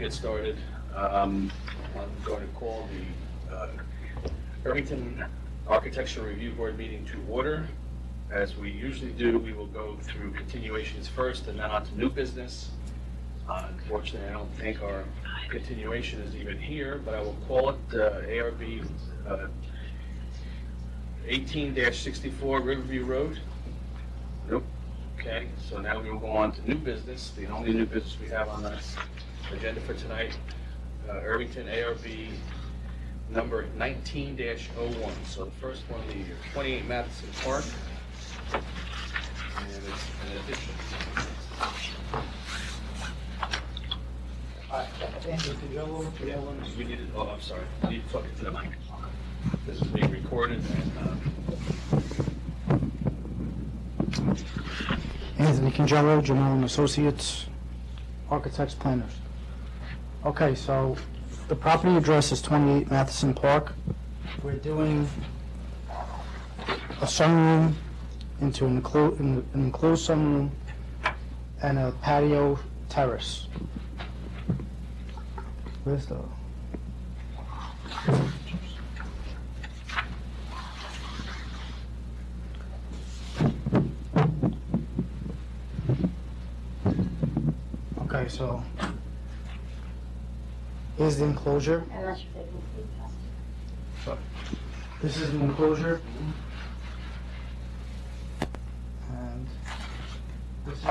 Get started. I'm going to call the Irvington Architecture Review Board meeting to order. As we usually do, we will go through continuations first and then on to new business. Unfortunately, I don't think our continuation is even here, but I will call it ARB 18-64 Riverview Road. Nope. Okay, so now we will go on to new business. The only new business we have on the agenda for tonight, Irvington ARB number 19-01. So the first one, the 28 Matheson Park, and it's an addition. Hi, Andrew Congello. We need to, oh, I'm sorry, I need to talk into the mic. This is being recorded and Anthony Congello, Jamal and Associates, Architects Planners. Okay, so the property address is 28 Matheson Park. We're doing a sunroom into an enclosed sunroom and a patio terrace. Where's the... Okay, so here's the enclosure. So this is the enclosure. And this is...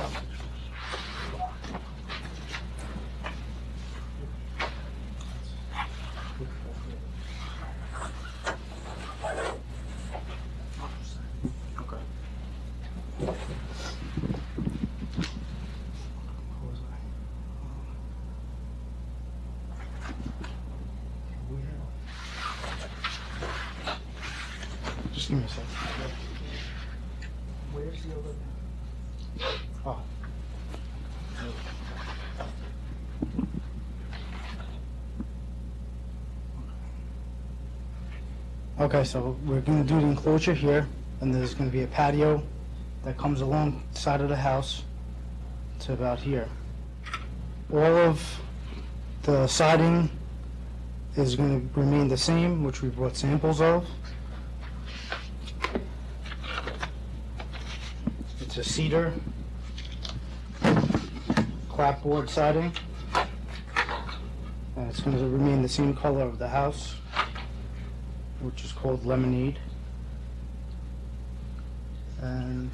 Just give me a second. Where's the other? Oh. Okay, so we're going to do the enclosure here, and there's going to be a patio that comes along the side of the house to about here. All of the siding is going to remain the same, which we brought samples of. It's a cedar clapboard siding, and it's going to remain the same color of the house, which is called lemonade. And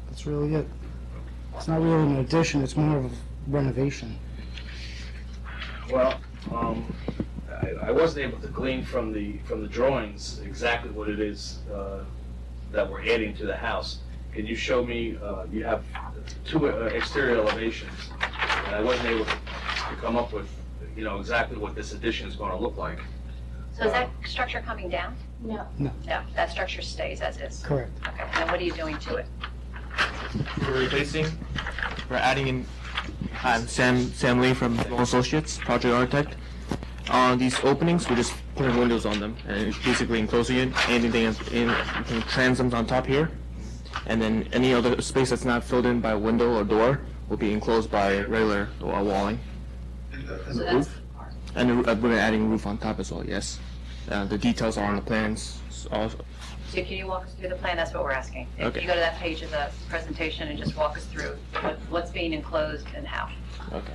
that's really it. It's not really an addition, it's more of a renovation. well, I wasn't able to glean from the drawings exactly what it is that we're adding to the house. Can you show me? You have two exterior elevations, and I wasn't able to come up with, exactly what this addition is going to look like. So is that structure coming down? No. No. No, that structure stays as is? Correct. Okay, and then what are you doing to it? We're adding in, I'm Sam Lee from Jamal Associates, project architect. On these openings, we're just putting windows on them, and it's basically enclosing it. Anything in transoms on top here, and then any other space that's not filled in by a window or door will be enclosed by regular walling. So that's, And we're adding roof on top as well, yes. The details are on the plans. Also. so can you walk us through the plan? That's what we're asking. If Okay. you go to that page of the presentation and just walk us through what's being enclosed and how. Okay.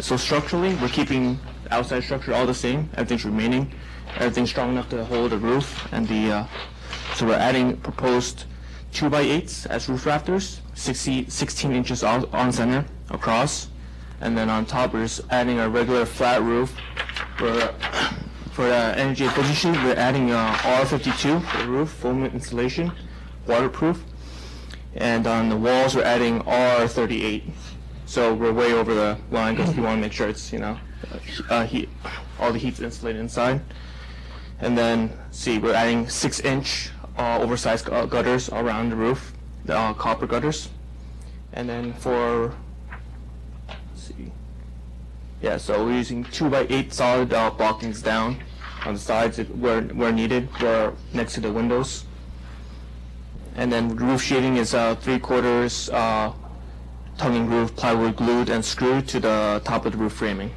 So structurally, we're keeping the outside structure all the same. Everything's remaining. Everything's strong enough to hold the roof and the. So we're adding proposed 2x8s as roof rafters, 16 inches on center across, and then on top we're just adding a regular flat roof. For energy efficiency, we're adding R52 for the roof, foam insulation, waterproof, and on the walls we're adding R38. So we're way over the line because we want to make sure it's heat, all the heat's insulated inside. And then see, we're adding 6-inch oversized gutters around the roof, the copper gutters. And then for yeah, so we're using 2x8 solid blockings down on the sides where needed, where next to the windows. And then roof sheeting is 3/4 tongue and groove plywood glued and screwed to the top of the roof framing.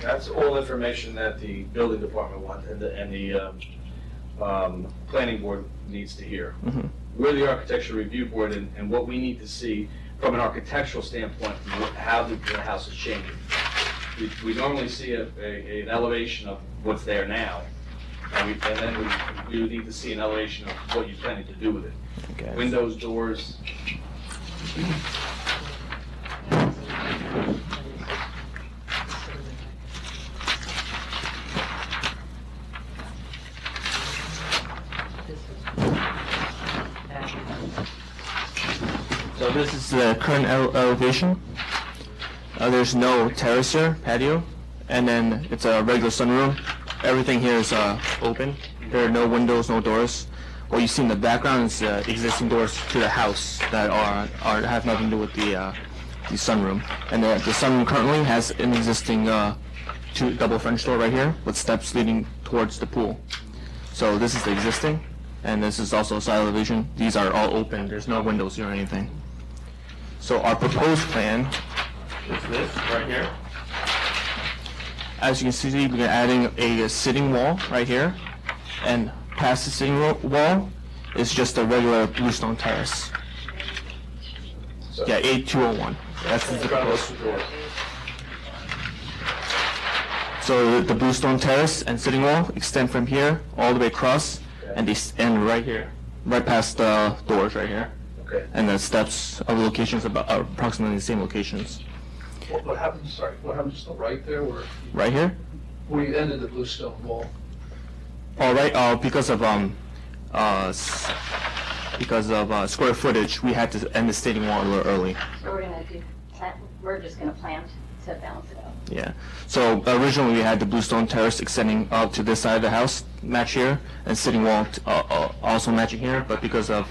That's all information that the building department wants and the planning board needs to hear. Mm-hmm. We're the architecture review board, and what we need to see from an architectural standpoint, how the house is changing. We normally see an elevation of what's there now, and then we would need to see an elevation of what you're planning to do with it. Okay. Windows, doors. So this is the current elevation. There's no terrace here, patio, and then it's a regular sunroom. Everything here is open. There are no windows, no doors. What you see in the background is existing doors to the house that have nothing to do with the sunroom. And the sunroom currently has an existing double French door right here with steps leading towards the pool. So this is the existing, and this is also side elevation. These are all open. There's no windows here or anything. So our proposed plan is this right here. As you can see, we're adding a sitting wall right here, and past the sitting wall is just a regular bluestone terrace. So Yeah, 8201. That's the proposed. So the bluestone terrace and sitting wall extend from here all the way across, and they end right here, right past the doors right here. Okay. And the steps of locations are approximately the same locations. What happens, sorry, what happens to the right there where Right here? we ended the bluestone wall? All right. Because of square footage, we had to end the sitting wall a little early. So we're just gonna plant to balance it out. Yeah. So originally we had the bluestone terrace extending up to this side of the house, match here, and sitting wall also matching here. But because of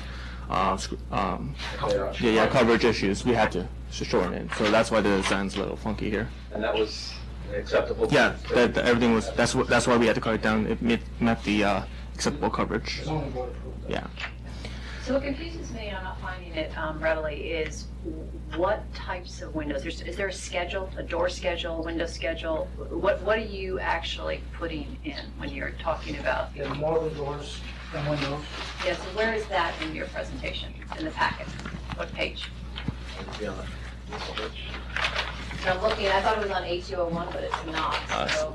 coverage issues, we had to shorten it. So that's why the design's a little funky here. And that was acceptable? Yeah. Everything was. That's why we had to cut it down. It met the acceptable coverage. It's only waterproof. Yeah. So what confuses me, and I'm not finding it readily, is what types of windows? Is there a schedule, a door schedule, window schedule? What are you actually putting in when you're talking about? There are more of the doors than windows. Yeah, so where is that in your presentation, in the packet? What page? So I'm looking, I thought it was on A201, but it's not, so.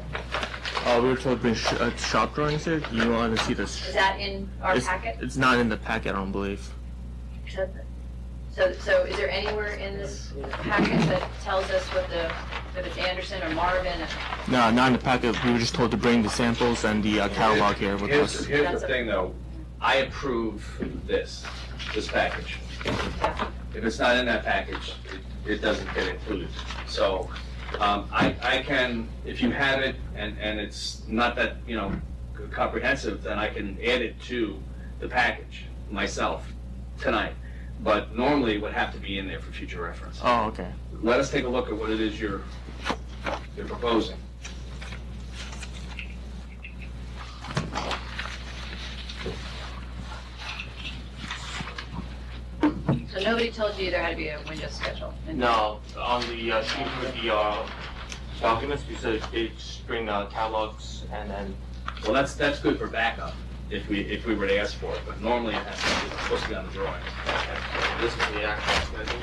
We were told to bring shop drawings here. You want to see this? Is that in our packet? It's not in the packet, I don't believe. So is there anywhere in this packet that tells us if it's Anderson or Marvin? No, not in the packet. We were just told to bring the samples and the catalog here with us. Here's the thing, though. I approve this package. Yeah. If it's not in that package, it doesn't get included. So I can, if you have it and it's not that, comprehensive, then I can add it to the package myself tonight. But normally it would have to be in there for future reference. Oh, okay. Let us take a look at what it is you're proposing. So nobody told you there had to be a window schedule? No, on the sheet with the documents, we said it's bring catalogs and then. Well, that's good for backup if we were to ask for it, but normally it's supposed to be on the drawing. This is the actual schedule.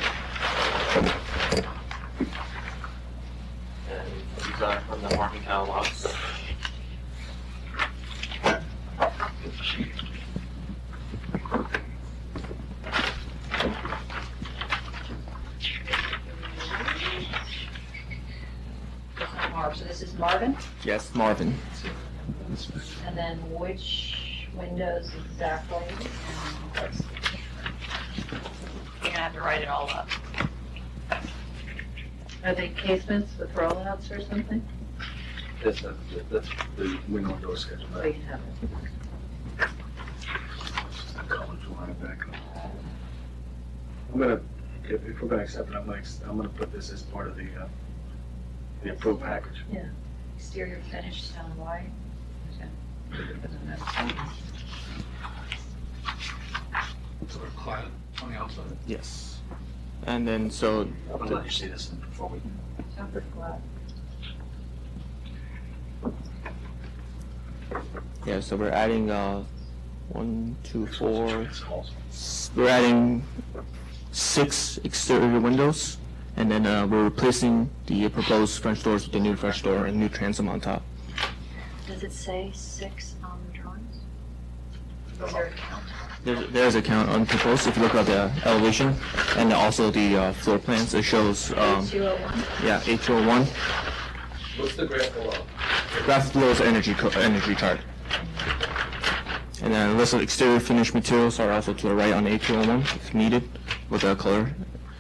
from the Marvin catalogs. So this is Marvin, Yes, Marvin. and then which windows exactly? And what's- You're gonna have to write it all up. Are they casements with rollouts or something? That's the window and door schedule. Oh, you have it. Color drawing back up. I'm gonna, if we're gonna accept it, I'm gonna put this as part of the approved package. Exterior finish stone white. Sort of clad on the outside. Yes. And then, so, I'm gonna let you see this before we. Tempered glass. yeah, so we're adding, 1, 2, 4, we're adding 6 exterior windows, and then, we're replacing the proposed French doors with the new French door and new transom on top. Does it say 6 on the drawings? Is there a count? There's a count on proposed, if you look at the elevation, and also the, floor plans, it shows, 201? yeah, H01. What's the graph below? Graph below is energy chart. And then a list of exterior finished materials are also to the right on H01 if needed with a color.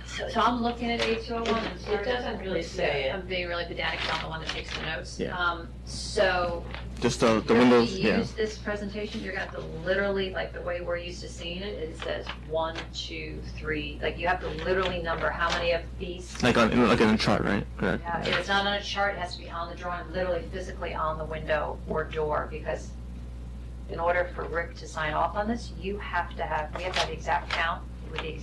So I'm looking at A201, and It doesn't really say it. I'm being really pedantic, I'm the one that takes the notes. Yeah. So, Just the if windows, you yeah. use this presentation, you're gonna have to literally, like the way we're used to seeing it, it says 1, 2, 3, like you have to literally number how many of these. Like in a chart, right? Correct. Yeah, if it's not on a chart, it has to be on the drawing, literally physically on the window or door, because in order for Rick to sign off on this, we have to have the exact count, with the,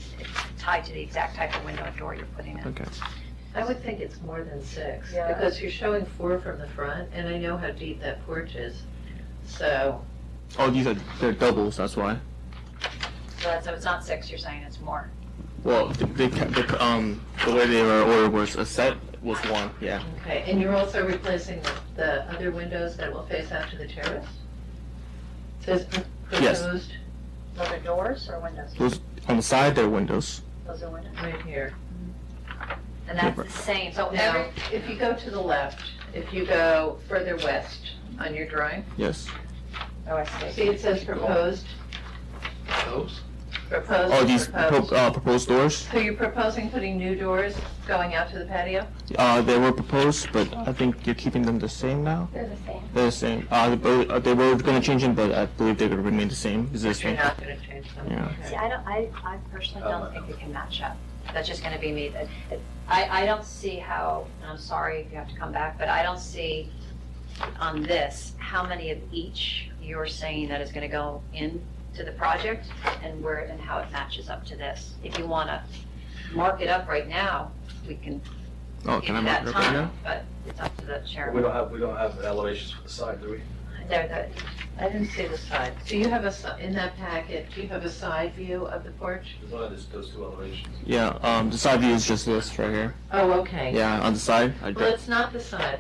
tied to the exact type of window and door you're putting in. Okay. I would think it's more than 6, Yeah. because you're showing 4 from the front, and I know how deep that porch is. So, Oh, they're doubles, that's why. So it's not 6, you're saying it's more. Well, the way they were ordered was a set was 1, yeah. okay, and you're also replacing the other windows that will face out to the terrace? It says Yes. proposed Those are doors or windows? Those on the side, they're windows. Those are windows. right here. And that's the same, so Now, every, if you go to the left, if you go further west on your drawing, Yes. oh, I see see. it says proposed, Those? proposed, Oh, these proposed. proposed doors. So you're proposing putting new doors going out to the patio? They were proposed, but I think you're keeping them the same now. They're the same. They're the same. They were going to change them, but I believe they're going to remain the same. You're Existing. not gonna change them? Yeah. Okay. See, I personally don't think it can match up. That's just gonna be me. I don't see how, and I'm sorry if you have to come back, but I don't see on this, how many of each you're saying that is gonna go into the project and how it matches up to this. If you wanna mark it up right now, we can Oh, give can I you mark that it up right now? time, but it's up to the We chairman. don't have elevations for the side, do we? I didn't see the side. So you have in that packet, do you have a side view of the porch? There's only those 2 elevations. Yeah. The side view is just this right here. Oh, okay. Yeah, on the side. Well, it's not the side.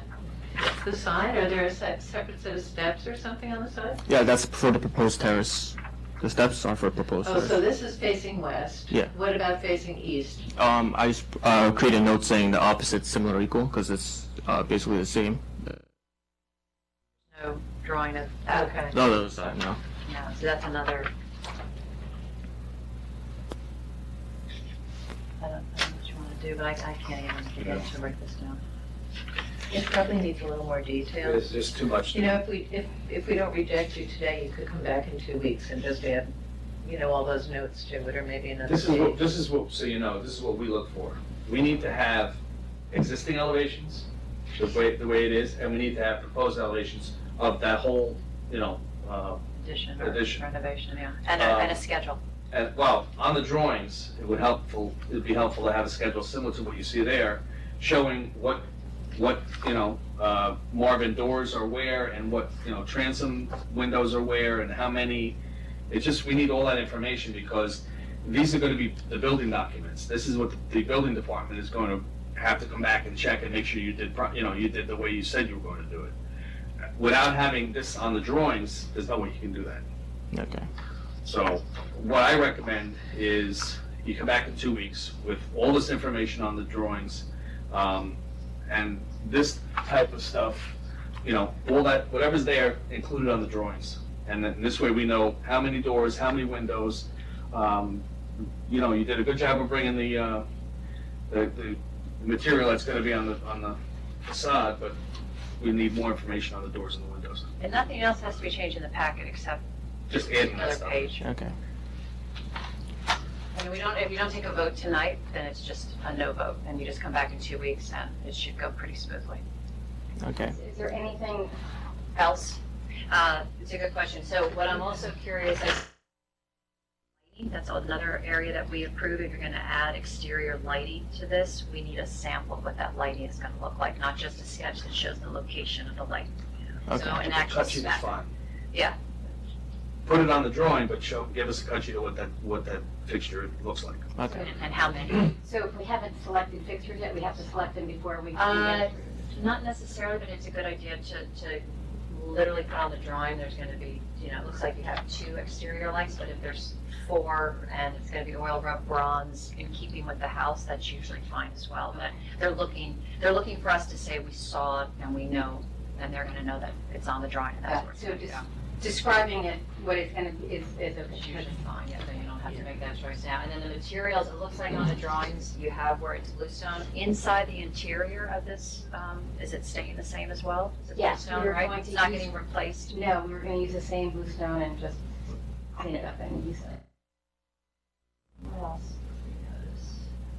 It's the side, or there a separate set of steps or something on the side? Yeah, that's for the proposed terrace. The steps are for proposed Oh, terrace. so this is facing west? Yeah. What about facing east? I just created a note saying the opposite's similar or equal because it's basically the same. No drawing of, Okay. No, the other side, no. no, so that's another. I don't know what you wanna do, but I can't even begin to write this down. It probably needs a little more detail. There's just too much. You know, if we don't reject you today, you could come back in 2 weeks and just add, all those notes to it, or maybe another This is what, page. so you know, this is what we look for. We need to have existing elevations, the way it is, and we need to have proposed elevations of that whole, Addition or Addition. renovation, yeah, and a schedule. and, well, on the drawings, it'd be helpful to have a schedule similar to what you see there, showing what, Marvin doors are where, and what, transom windows are where, and how many. We need all that information, because these are gonna be the building documents. This is what the building department is going to have to come back and check and make sure you did, you did the way you said you were going to do it. Without having this on the drawings, there's no way you can do that. Okay. So what I recommend is you come back in 2 weeks with all this information on the drawings, and this type of stuff, all that, whatever's there included on the drawings. And then this way we know how many doors, how many windows. You did a good job of bringing the material that's gonna be on the facade, but we need more information on the doors and the windows. And nothing else has to be changed in the packet except Just adding that another stuff. page. Okay. And if you don't take a vote tonight, then it's just a no vote, and you just come back in 2 weeks, and it should go pretty smoothly. Okay. Is there anything, Else? It's a good question. So what I'm also curious is, that's another area that we approve. If you're going to add exterior lighting to this, we need a sample of what that lighting is going to look like, not just a sketch that shows the location of the light. Okay. So an actual Cut sheet is spec. fine. Yeah. Put it on the drawing, but give us a cut sheet of what that fixture looks like. Okay. And how many? so if we haven't selected fixtures yet, we have to select them before we do Uh, that? Not necessarily, but it's a good idea to literally put on the drawing, there's gonna be, it looks like you have 2 exterior lights, but if there's 4 and it's gonna be oil rub bronze in keeping with the house, that's usually fine as well. But they're looking for us to say we saw it and we know, and they're gonna know that it's on the drawing and that's where it's So gonna just go. describing it, what it's gonna be is It's okay. usually fine, yeah, then you don't have to make that choice now. And then the materials, it looks like on the drawings, you have where it's bluestone. Inside the interior of this, is it staying the same as well? Is it Yes, bluestone, we're right? going It's to not use- getting replaced? No, we were gonna use the same bluestone and just clean it up and use it. What else?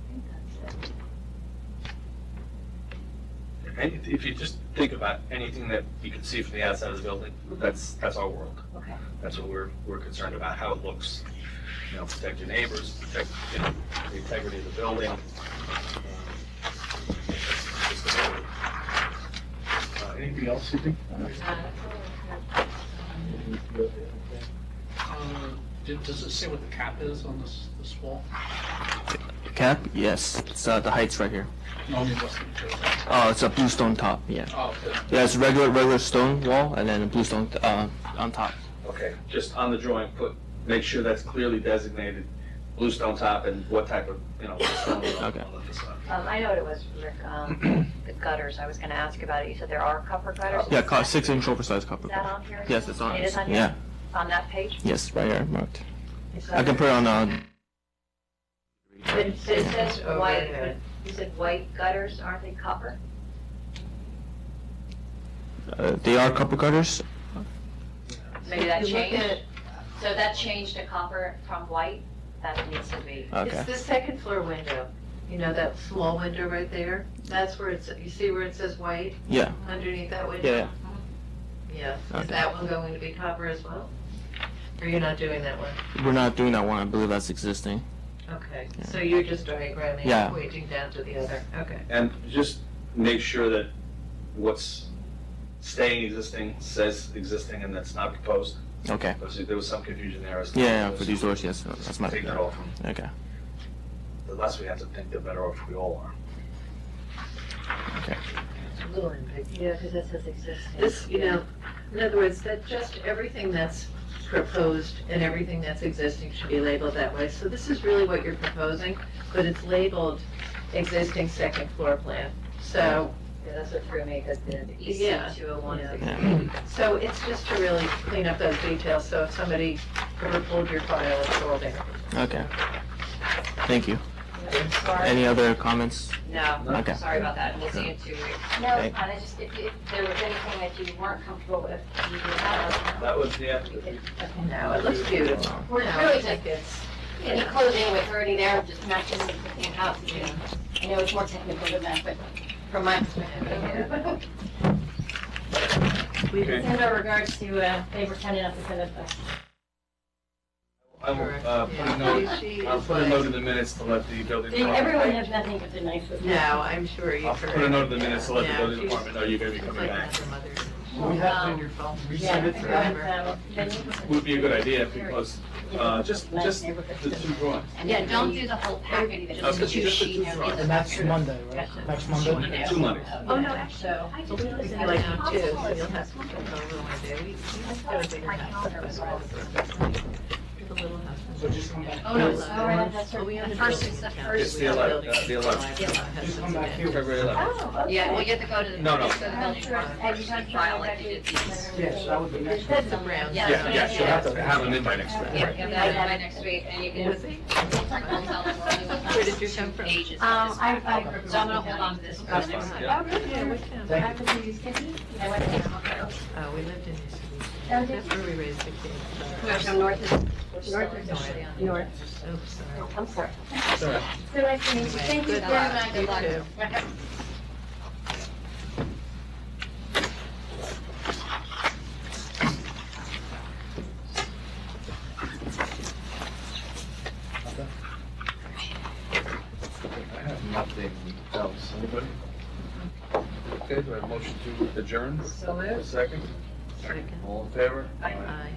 I think that's it. And if you just think about anything that you can see from the outside of the building, that's our world. Okay. That's what we're concerned about, how it looks. Protect your neighbors, protect, the integrity of the building. Just the building. Anything else you think? Does it say what the cap is on this wall? Cap? Yes. It's the heights right here. No, I mean, what's the material? Oh, it's a bluestone top. Yeah. Oh, okay. Yeah, it's regular stone wall and then a bluestone on top. Okay, just on the drawing, make sure that's clearly designated, bluestone top and what type of, stone Okay. on the facade. I know what it was, Rick, the gutters, I was gonna ask about it. You said there are copper gutters? Yeah, Is that- 6-inch oversized copper. Is that on here? Yes, it's on. It is on here? Yeah. On that page? Yes, right here marked. I can put it on. But it says Over white, there. you said white gutters, aren't they copper? They are copper gutters. Maybe that If you look changed? So that changed to copper from white? That needs to be. Okay. It's the second floor window, that small window right there, that's where you see where it says white Yeah. underneath that window? Yeah. Yeah, Okay. is that one going to be copper as well? Or you're not doing that one? We're not doing that one. I believe that's existing. Okay, Yeah. so you're just diagramming, Yeah. pointing down to the other, okay. And just make sure that what's staying existing says existing and that's not proposed, Okay. because there was some confusion there as to. Yeah, for these doors, yes. That's my. Take that off. Okay. The less we have to think, the better off we all are. Okay. It's a little ambiguous. Yeah, because this says existing. This, in other words, that just everything that's proposed and everything that's existing should be labeled that way. So this is really what you're proposing, but it's labeled existing second floor plan. So, Yeah, that's what threw me, because the Yeah. EC 201 is Yeah. existing. so it's just to really clean up those details, so if somebody ever pulled your file, it's all there. Okay. Thank you. Sorry. Any other comments? No, Okay. sorry about that. We'll see you in 2 weeks. No, Okay. it's fine, I just, if there was anything that you weren't comfortable with, you could have. That was, yeah. No, it looks beautiful. We're No, really I think just, any clothing with already there, just matches the same house. I know it's more technical than that, but from my perspective. We Okay. can send our regards to, they were kind enough to send us a I will, put a note, I'll put a note in the minutes to let the building department. Everyone has nothing but the nicest. No, I'm sure you've I'll heard. put a note in the minutes to let the Yeah, building she's- department know you're gonna be she's coming like back. her mother. We have On to your phone. resend it forever. Would be a good idea because, just the two drawings. Yeah, don't do the whole packet, just the two Just the two sheets. drawings. And that's Monday, right? Next Monday? 2 Mondays. Oh, no, actually, So, I we just noticed can that. like do two, so you'll have to come over one day. We got a bigger My house. calendar was wrong. The little house. So just come back. Oh, no, Yes. all right, that's Well, we right. have The a first building is the account. first. It's the 11th, the 11th. Just come back here. February 11th. Oh, okay. Yeah, well, you have to go to the, No, no. go to the building department and file like you did these. Yes, that would be next. That's the brown. Yeah. Yes, you'll have to have them in by next week. Yeah, you have that by next week, and you can, Was it? I'll tell them we're only looking Where at did you come from? pages. So I'm gonna hold on to this. That's for the fine. next Yeah. Oh, really? Yeah, which town? Thank I was in New City. I went there. Oh, we lived in New City. Oh, did That's where we raised the kids. We're from north of, north North. of, north. Oops, sorry. I'm sorry. It's all right. So nice to meet you. Thank you Good very luck. much. You Good luck. too. I have nothing else. Anybody? Okay, do I have a motion to adjourn? So A moved. second? Second. All in favor? Aye.